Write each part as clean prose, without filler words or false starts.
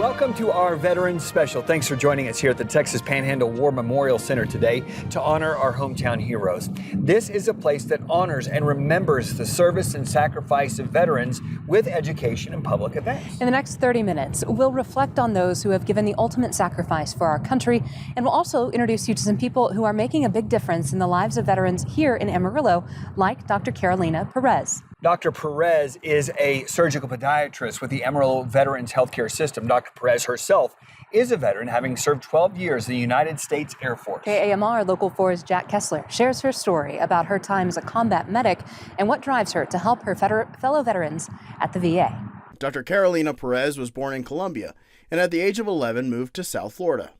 Welcome to our Veterans Special. Thanks for joining us here at the Texas Panhandle War Memorial Center today to honor our hometown heroes. This is a place that honors and remembers the service and sacrifice of veterans with education and public events. In the next 30 minutes, we'll reflect on those who have given the ultimate sacrifice for our country, and we'll also introduce you to some people who are making a big difference in the lives of veterans here in Amarillo, like Dr. Carolina Perez. Dr. Perez is a surgical podiatrist with the Amarillo Veterans Healthcare System. Dr. Perez herself is a veteran, having served 12 years in the United States Air Force. KAMR Local 4's Jack Kessler shares her story about her time as a combat medic and what drives her to help her fellow veterans at the VA. Dr. Carolina Perez was born in Colombia and at the age of 11 moved to South Florida.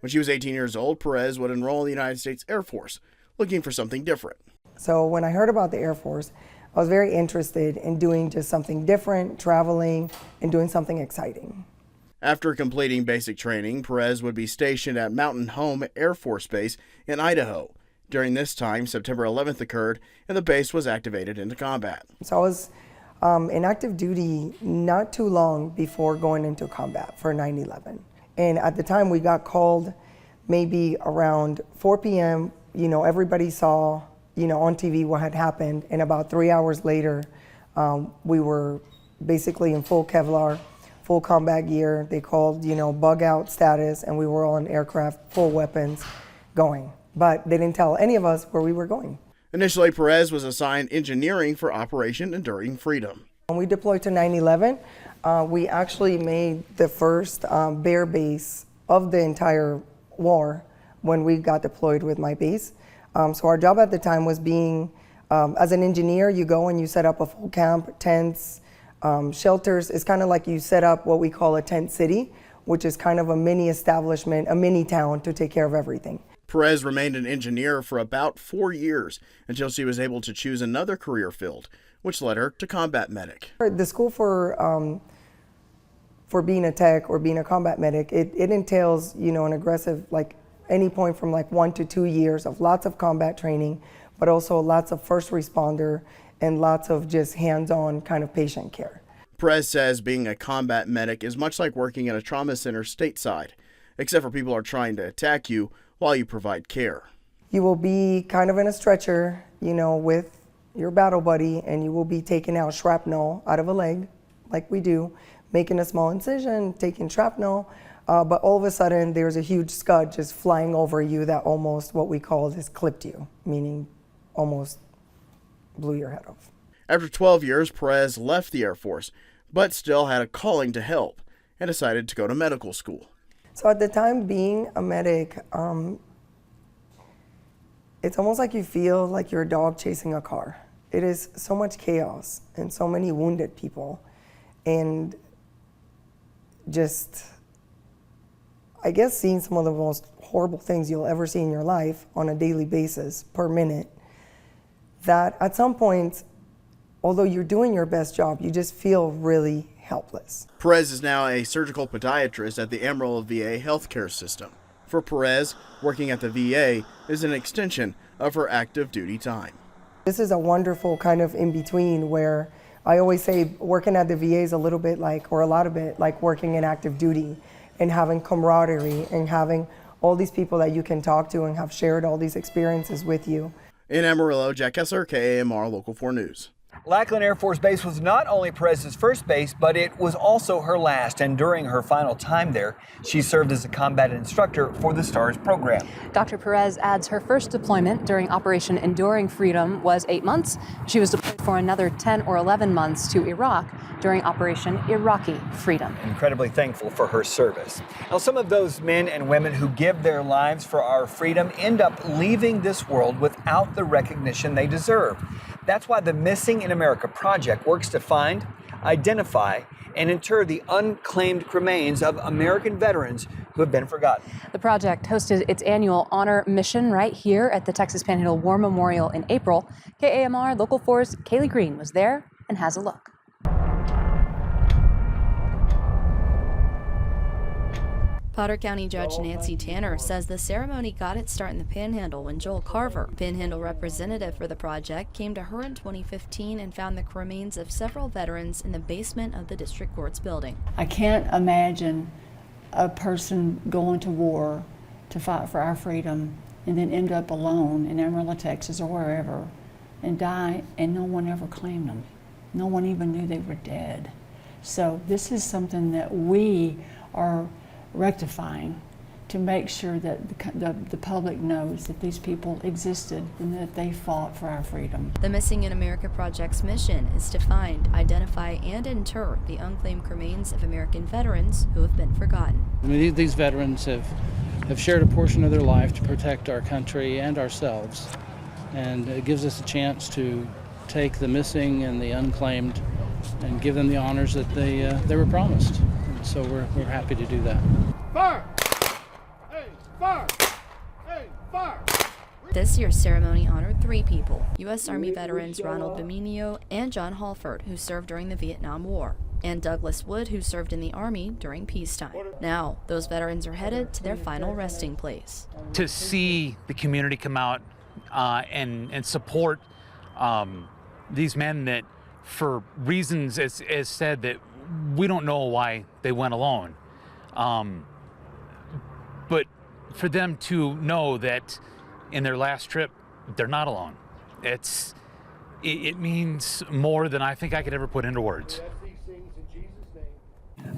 When she was 18 years old, Perez would enroll in the United States Air Force, looking for something different. So when I heard about the Air Force, I was very interested in doing just something different, traveling, and doing something exciting. After completing basic training, Perez would be stationed at Mountain Home Air Force Base in Idaho. During this time, September 11th occurred, and the base was activated into combat. So I was in active duty not too long before going into combat for 9/11. And at the time, we got called maybe around 4 p.m. Everybody saw on TV what had happened, and about 3 hours later, we were basically in full Kevlar, full combat gear. They called, bug out status, and we were on aircraft, full weapons, going. But they didn't tell any of us where we were going. Initially, Perez was assigned engineering for Operation Enduring Freedom. When we deployed to 9/11, we actually made the first bear base of the entire war when we got deployed with my base. So our job at the time was being, as an engineer, you go and you set up a full camp, tents, shelters. It's kind of like you set up what we call a tent city, which is kind of a mini establishment, a mini town to take care of everything. Perez remained an engineer for about 4 years until she was able to choose another career field, which led her to combat medic. The school for being a tech or being a combat medic, it entails, an aggressive, any point from 1 to 2 years of lots of combat training, but also lots of first responder and lots of just hands-on kind of patient care. Perez says being a combat medic is much like working at a trauma center stateside, except for people are trying to attack you while you provide care. You will be kind of in a stretcher, with your battle buddy, and you will be taking out shrapnel out of a leg, like we do, making a small incision, taking shrapnel, but all of a sudden there's a huge scud just flying over you that almost, what we call this, clipped you, meaning almost blew your head off. After 12 years, Perez left the Air Force, but still had a calling to help and decided to go to medical school. So at the time, being a medic, it's almost like you feel like you're a dog chasing a car. It is so much chaos and so many wounded people, and just, I guess, seeing some of the most horrible things you'll ever see in your life on a daily basis per minute, that at some point, although you're doing your best job, you just feel really helpless. Perez is now a surgical podiatrist at the Amarillo VA healthcare system. For Perez, working at the VA is an extension of her active duty time. This is a wonderful kind of in-between where I always say working at the VA is a little bit like, or a lot of it, like working in active duty and having camaraderie and having all these people that you can talk to and have shared all these experiences with you. In Amarillo, Jack Kessler, KAMR Local 4 News. Lackland Air Force Base was not only Perez's first base, but it was also her last. And during her final time there, she served as a combat instructor for the STARS program. Dr. Perez adds her first deployment during Operation Enduring Freedom was 8 months. She was deployed for another 10 or 11 months to Iraq during Operation Iraqi Freedom. Incredibly thankful for her service. Now, some of those men and women who give their lives for our freedom end up leaving this world without the recognition they deserve. That's why the Missing in America Project works to find, identify, and inter the unclaimed remains of American veterans who have been forgotten. The project hosted its annual honor mission right here at the Texas Panhandle War Memorial in April. KAMR Local 4's Kaylee Green was there and has a look. Potter County Judge Nancy Tanner says the ceremony got its start in the Panhandle when Joel Carver, Panhandle representative for the project, came to her in 2015 and found the remains of several veterans in the basement of the district court's building. I can't imagine a person going to war to fight for our freedom and then end up alone in Amarillo, Texas or wherever and die, and no one ever claimed them. No one even knew they were dead. So this is something that we are rectifying to make sure that the public knows that these people existed and that they fought for our freedom. The Missing in America Project's mission is to find, identify, and inter the unclaimed remains of American veterans who have been forgotten. I mean, these veterans have shared a portion of their life to protect our country and ourselves, and it gives us a chance to take the missing and the unclaimed and give them the honors that they were promised. And so we're happy to do that. Fire! Hey, fire! Hey, fire! This year's ceremony honored 3 people: U.S. Army veterans Ronald Beminio and John Halford, who served during the Vietnam War, and Douglas Wood, who served in the Army during peacetime. Now, those veterans are headed to their final resting place. To see the community come out and support these men that, for reasons as said, that we don't know why they went alone, but for them to know that in their last trip they're not alone, it means more than I think I could ever put into words.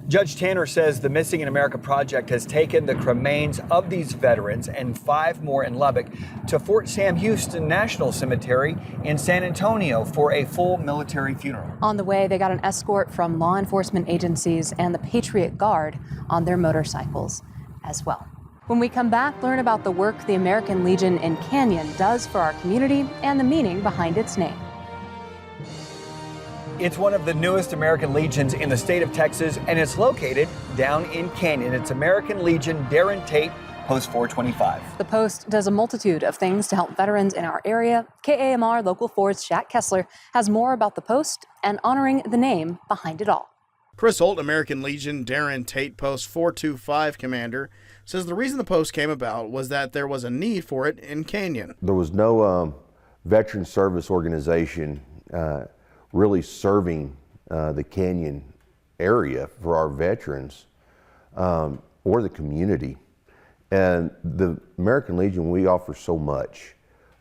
Judge Tanner says the Missing in America Project has taken the remains of these veterans and 5 more in Lubbock to Fort Sam Houston National Cemetery in San Antonio for a full military funeral. On the way, they got an escort from law enforcement agencies and the Patriot Guard on their motorcycles as well. When we come back, learn about the work the American Legion in Canyon does for our community and the meaning behind its name. It's one of the newest American Legions in the state of Texas, and it's located down in Canyon. It's American Legion Darren Tate, Post 425. The Post does a multitude of things to help veterans in our area. KAMR Local 4's Shaq Kessler has more about the Post and honoring the name behind it all. Chris Holt, American Legion Darren Tate Post 425 commander, says the reason the post came about was that there was a need for it in Canyon. There was no veteran service organization really serving the Canyon area for our veterans or the community. And the American Legion, we offer so much,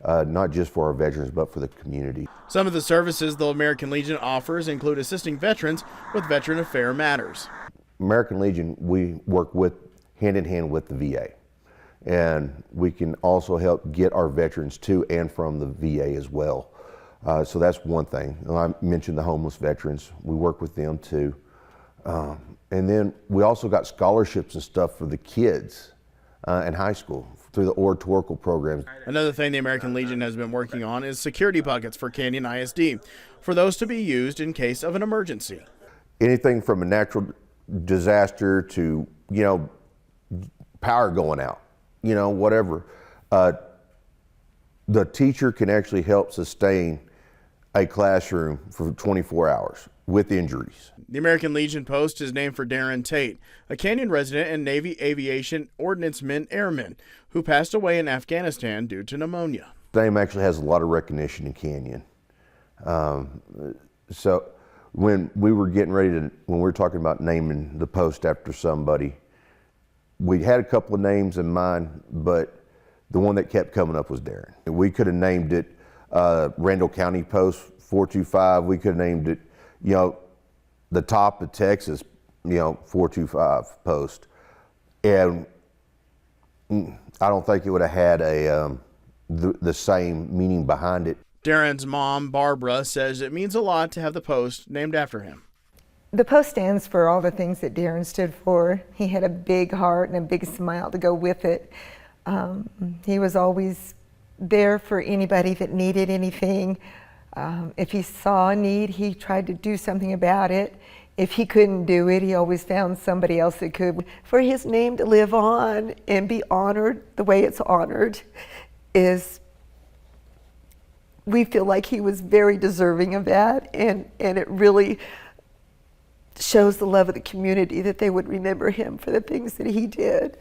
not just for our veterans, but for the community. Some of the services the American Legion offers include assisting veterans with veteran affair matters. American Legion, we work hand in hand with the VA. And we can also help get our veterans to and from the VA as well. So that's one thing. And I mentioned the homeless veterans. We work with them too. And then we also got scholarships and stuff for the kids in high school through the oratorical programs. Another thing the American Legion has been working on is security buckets for Canyon ISD, for those to be used in case of an emergency. Anything from a natural disaster to, power going out, whatever. The teacher can actually help sustain a classroom for 24 hours with injuries. The American Legion Post is named for Darren Tate, a Canyon resident and Navy Aviation Ordnanceman airman who passed away in Afghanistan due to pneumonia. The name actually has a lot of recognition in Canyon. So when we were getting ready when we were talking about naming the post after somebody, we had a couple of names in mind, but the one that kept coming up was Darren. We could have named it Randall County Post 425. We could have named it, the top of Texas, 425 Post. And I don't think it would have had the same meaning behind it. Darren's mom, Barbara, says it means a lot to have the post named after him. The post stands for all the things that Darren stood for. He had a big heart and a big smile to go with it. He was always there for anybody that needed anything. If he saw a need, he tried to do something about it. If he couldn't do it, he always found somebody else that could. For his name to live on and be honored the way it's honored we feel like he was very deserving of that, and it really shows the love of the community that they would remember him for the things that he did.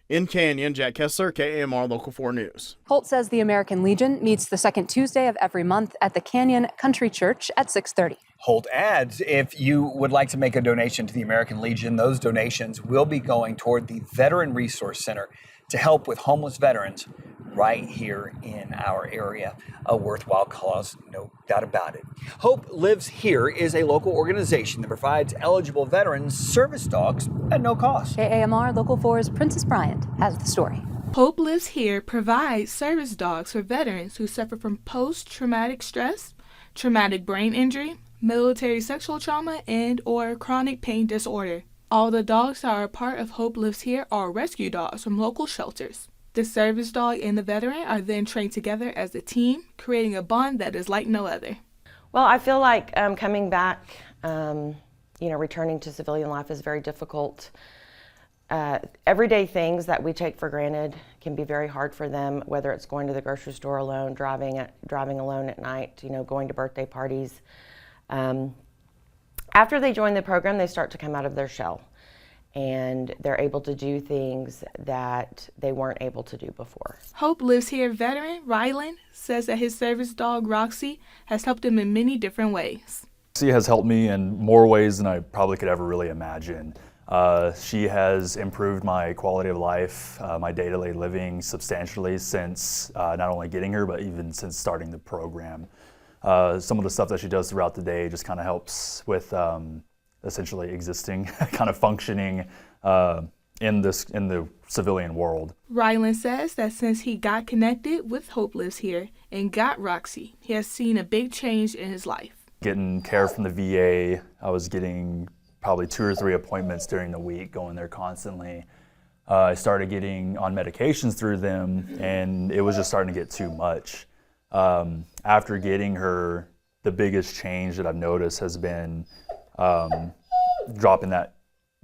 In Canyon, Jack Kessler, KAMR Local 4 News. Holt says the American Legion meets the second Tuesday of every month at the Canyon Country Church at 6:30. Holt adds, if you would like to make a donation to the American Legion, those donations will be going toward the Veteran Resource Center to help with homeless veterans right here in our area. A worthwhile cause, no doubt about it. Hope Lives Here is a local organization that provides eligible veterans service dogs at no cost. KAMR Local 4's Princess Bryant has the story. Hope Lives Here provides service dogs for veterans who suffer from post-traumatic stress, traumatic brain injury, military sexual trauma, and or chronic pain disorder. All the dogs that are a part of Hope Lives Here are rescue dogs from local shelters. The service dog and the veteran are then trained together as a team, creating a bond that is like no other. Well, I feel like coming back, returning to civilian life is very difficult. Everyday things that we take for granted can be very hard for them, whether it's going to the grocery store alone, driving alone at night, going to birthday parties. After they join the program, they start to come out of their shell, and they're able to do things that they weren't able to do before. Hope Lives Here veteran Rylan says that his service dog Roxy has helped him in many different ways. Roxy has helped me in more ways than I probably could ever really imagine. She has improved my quality of life, my day-to-day living substantially since not only getting her, but even since starting the program. Some of the stuff that she does throughout the day just kind of helps with essentially existing, kind of functioning in the civilian world. Rylan says that since he got connected with Hope Lives Here and got Roxy, he has seen a big change in his life. Getting care from the VA, I was getting probably 2 or 3 appointments during the week, going there constantly. I started getting on medications through them, and it was just starting to get too much. After getting her, the biggest change that I've noticed has been dropping that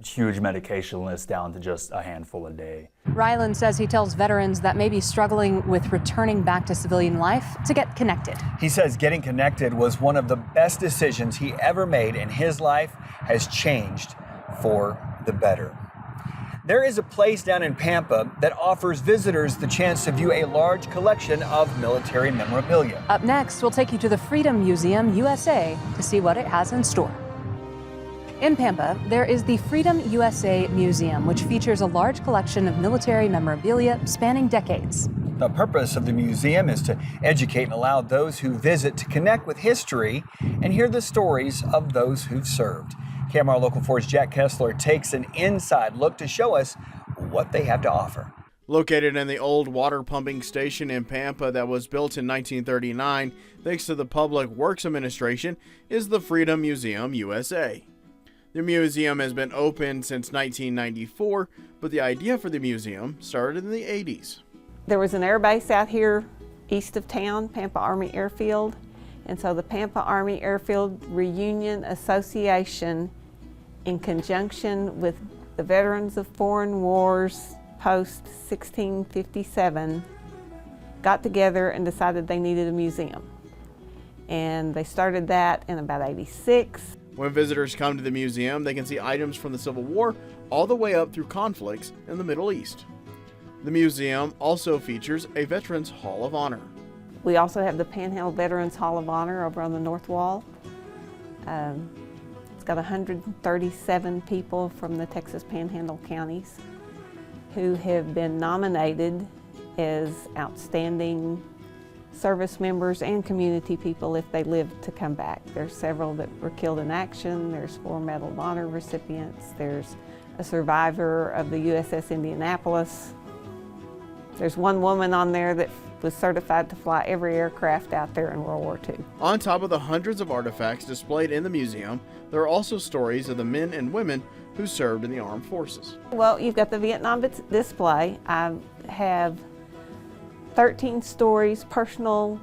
huge medication list down to just a handful a day. Rylan says he tells veterans that may be struggling with returning back to civilian life to get connected. He says getting connected was one of the best decisions he ever made, and his life has changed for the better. There is a place down in Pampa that offers visitors the chance to view a large collection of military memorabilia. Up next, we'll take you to the Freedom Museum USA to see what it has in store. In Pampa, there is the Freedom USA Museum, which features a large collection of military memorabilia spanning decades. The purpose of the museum is to educate and allow those who visit to connect with history and hear the stories of those who've served. KAMR Local 4's Jack Kessler takes an inside look to show us what they have to offer. Located in the old water pumping station in Pampa that was built in 1939, thanks to the Public Works Administration, is the Freedom Museum USA. The museum has been open since 1994, but the idea for the museum started in the 80s. There was an air base out here east of town, Pampa Army Airfield, and so the Pampa Army Airfield Reunion Association, in conjunction with the Veterans of Foreign Wars post-1657, got together and decided they needed a museum. And they started that in about '86. When visitors come to the museum, they can see items from the Civil War all the way up through conflicts in the Middle East. The museum also features a Veterans Hall of Honor. We also have the Panhandle Veterans Hall of Honor over on the north wall. It's got 137 people from the Texas Panhandle counties who have been nominated as outstanding service members and community people if they live to come back. There's several that were killed in action. There's 4 Medal of Honor recipients. There's a survivor of the USS Indianapolis. There's one woman on there that was certified to fly every aircraft out there in World War II. On top of the hundreds of artifacts displayed in the museum, there are also stories of the men and women who served in the armed forces. Well, you've got the Vietnam display. I have 13 stories, personal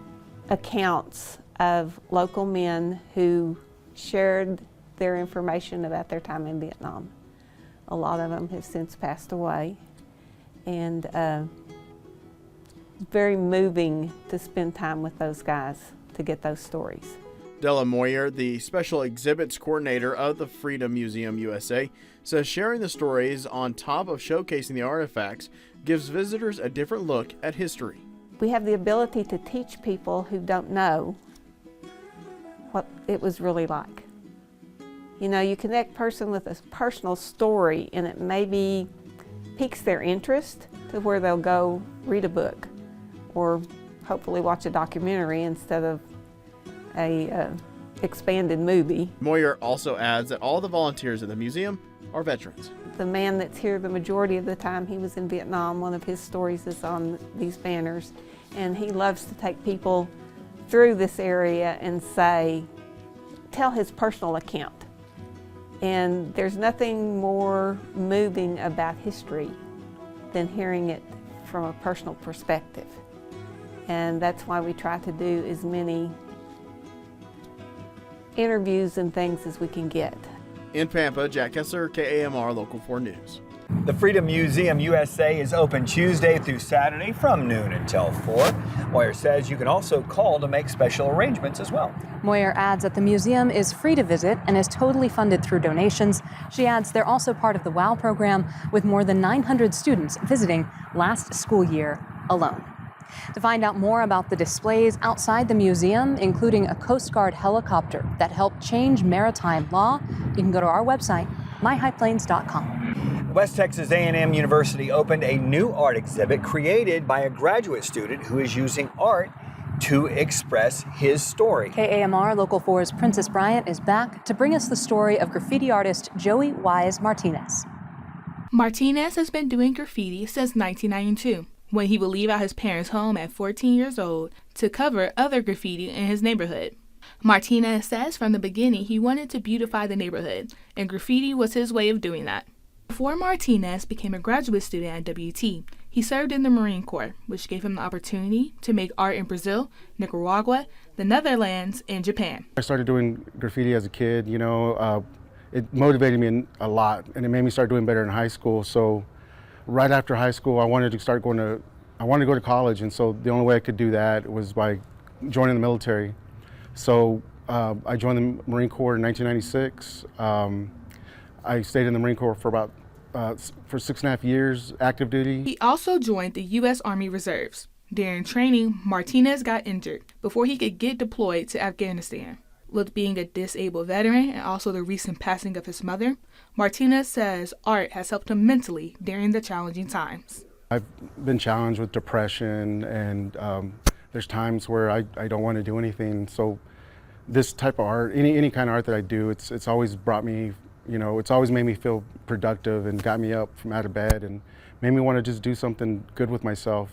accounts of local men who shared their information about their time in Vietnam. A lot of them have since passed away, and very moving to spend time with those guys to get those stories. Della Moyer, the Special Exhibits Coordinator of the Freedom Museum USA, says sharing the stories on top of showcasing the artifacts gives visitors a different look at history. We have the ability to teach people who don't know what it was really like. You know, you connect a person with a personal story and it maybe piques their interest to where they'll go read a book or hopefully watch a documentary instead of a expanded movie. Moyer also adds that all the volunteers at the museum are veterans. The man that's here the majority of the time, he was in Vietnam. One of his stories is on these banners, and he loves to take people through this area and tell his personal account. And there's nothing more moving about history than hearing it from a personal perspective. And that's why we try to do as many interviews and things as we can get. In Pampa, Jack Kessler, KAMR Local 4 News. The Freedom Museum USA is open Tuesday through Saturday from noon until 4. Moyer says you can also call to make special arrangements as well. Moyer adds that the museum is free to visit and is totally funded through donations. She adds they're also part of the WOW program with more than 900 students visiting last school year alone. To find out more about the displays outside the museum, including a Coast Guard helicopter that helped change maritime law, you can go to our website, myhighplains.com. West Texas A&M University opened a new art exhibit created by a graduate student who is using art to express his story. KAMR Local 4's Princess Bryant is back to bring us the story of graffiti artist Joey Wise Martinez. Martinez has been doing graffiti since 1992. When he would leave out his parents' home at 14 years old to cover other graffiti in his neighborhood. Martinez says from the beginning he wanted to beautify the neighborhood, and graffiti was his way of doing that. Before Martinez became a graduate student at WT, he served in the Marine Corps, which gave him the opportunity to make art in Brazil, Nicaragua, the Netherlands, and Japan. I started doing graffiti as a kid, it motivated me a lot, and it made me start doing better in high school. So right after high school, I wanted to go to college, and so the only way I could do that was by joining the military. So I joined the Marine Corps in 1996. I stayed in the Marine Corps for for 6.5 years, active duty. He also joined the U.S. Army Reserves. During training, Martinez got injured before he could get deployed to Afghanistan. With being a disabled veteran and also the recent passing of his mother, Martinez says art has helped him mentally during the challenging times. I've been challenged with depression, and there's times where I don't want to do anything. So this type of art, any kind of art that I do, it's always brought me, it's always made me feel productive and got me up from out of bed and made me want to just do something good with myself.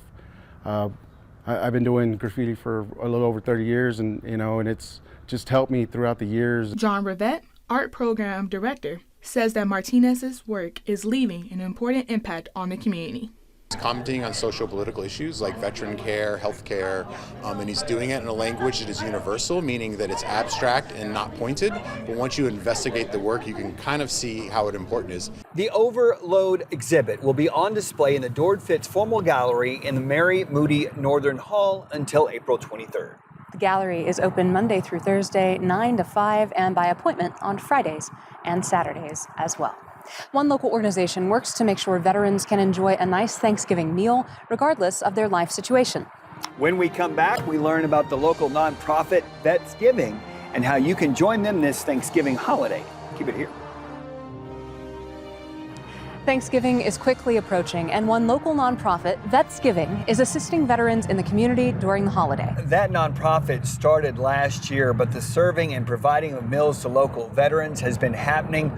I've been doing graffiti for a little over 30 years, and it's just helped me throughout the years. John Rivette, art program director, says that Martinez's work is leaving an important impact on the community. He's commenting on social political issues like veteran care, health care, and he's doing it in a language that is universal, meaning that it's abstract and not pointed. But once you investigate the work, you can kind of see how important it is. The Overload exhibit will be on display in the Dord Fitz Formal Gallery in the Mary Moody Northern Hall until April 23rd. The gallery is open Monday through Thursday, 9 to 5, and by appointment on Fridays and Saturdays as well. One local organization works to make sure veterans can enjoy a nice Thanksgiving meal regardless of their life situation. When we come back, we learn about the local nonprofit Vetsgiving and how you can join them this Thanksgiving holiday. Keep it here. Thanksgiving is quickly approaching, and one local nonprofit, Vetsgiving, is assisting veterans in the community during the holiday. That nonprofit started last year, but the serving and providing of meals to local veterans has been happening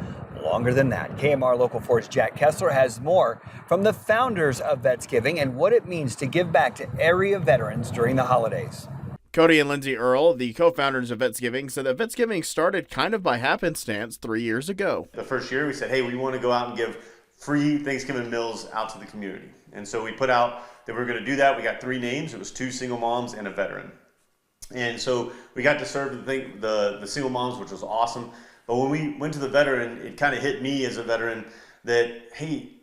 longer than that. KAMR Local 4's Jack Kessler has more from the founders of Vetsgiving and what it means to give back to area veterans during the holidays. Cody and Lindsay Earl, the co-founders of Vetsgiving, said that Vetsgiving started kind of by happenstance 3 years ago. The first year we said, hey, we want to go out and give free Thanksgiving meals out to the community. And so we put out that we were going to do that. We got 3 names. It was 2 single moms and a veteran. And so we got to serve the single moms, which was awesome. But when we went to the veteran, it kind of hit me as a veteran that, hey,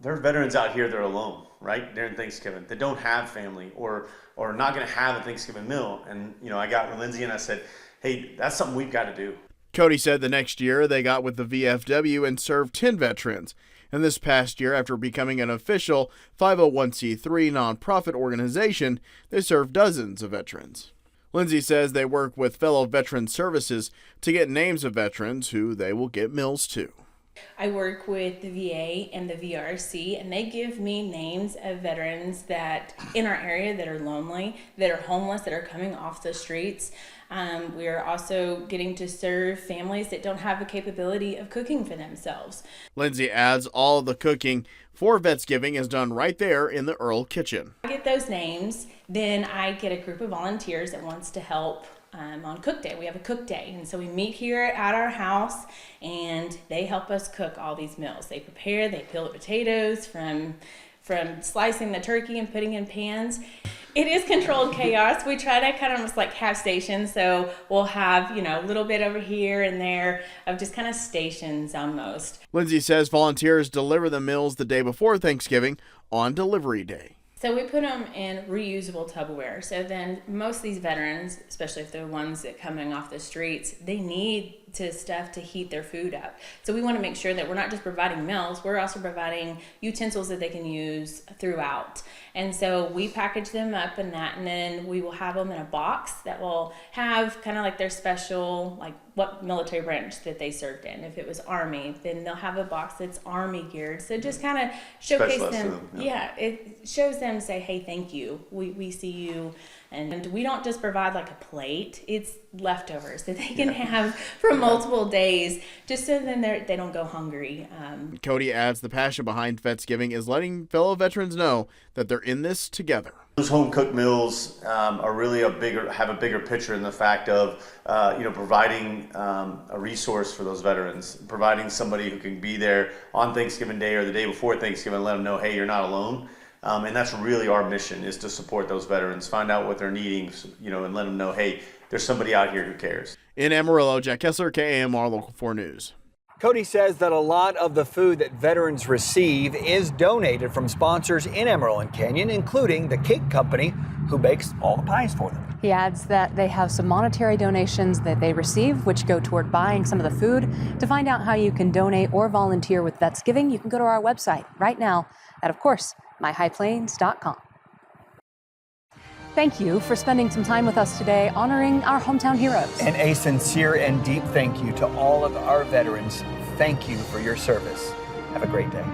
there are veterans out here that are alone, right, during Thanksgiving, that don't have family or not going to have a Thanksgiving meal. And, I got with Lindsay and I said, hey, that's something we've got to do. Cody said the next year they got with the VFW and served 10 veterans. And this past year, after becoming an official 501c3 nonprofit organization, they served dozens of veterans. Lindsay says they work with fellow veteran services to get names of veterans who they will get meals to. I work with the VA and the VRC, and they give me names of veterans that in our area that are lonely, that are homeless, that are coming off the streets. We are also getting to serve families that don't have the capability of cooking for themselves. Lindsay adds all the cooking for Vetsgiving is done right there in the Earl kitchen. I get those names, then I get a group of volunteers that wants to help on cook day. We have a cook day, and so we meet here at our house and they help us cook all these meals. They prepare, they peel the potatoes from slicing the turkey and putting in pans. It is controlled chaos. We try to kind of almost like have stations, so we'll have, a little bit over here and there of just kind of stations almost. Lindsay says volunteers deliver the meals the day before Thanksgiving on delivery day. So we put them in reusable Tupperware. So then most of these veterans, especially if they're ones that coming off the streets, they need stuff to heat their food up. So we want to make sure that we're not just providing meals, we're also providing utensils that they can use throughout. And so we package them up in that, and then we will have them in a box that will have kind of like their special, like what military branch that they served in. If it was Army, then they'll have a box that's Army geared. So just kind of showcase them. Yeah, it shows them, say, hey, thank you. We see you. And we don't just provide like a plate, it's leftovers that they can have for multiple days, just so then they don't go hungry. Cody adds the passion behind Vetsgiving is letting fellow veterans know that they're in this together. Those home cooked meals are really have a bigger picture in the fact of providing a resource for those veterans, providing somebody who can be there on Thanksgiving Day or the day before Thanksgiving and let them know, hey, you're not alone. And that's really our mission, is to support those veterans, find out what they're needing, and let them know, hey, there's somebody out here who cares. In Amarillo, Jack Kessler, KAMR Local 4 News. Cody says that a lot of the food that veterans receive is donated from sponsors in Amarillo and Canyon, including the cake company who bakes all the pies for them. He adds that they have some monetary donations that they receive, which go toward buying some of the food. To find out how you can donate or volunteer with Vetsgiving, you can go to our website right now at, of course, myhighplains.com. Thank you for spending some time with us today honoring our hometown heroes. And a sincere and deep thank you to all of our veterans. Thank you for your service. Have a great day.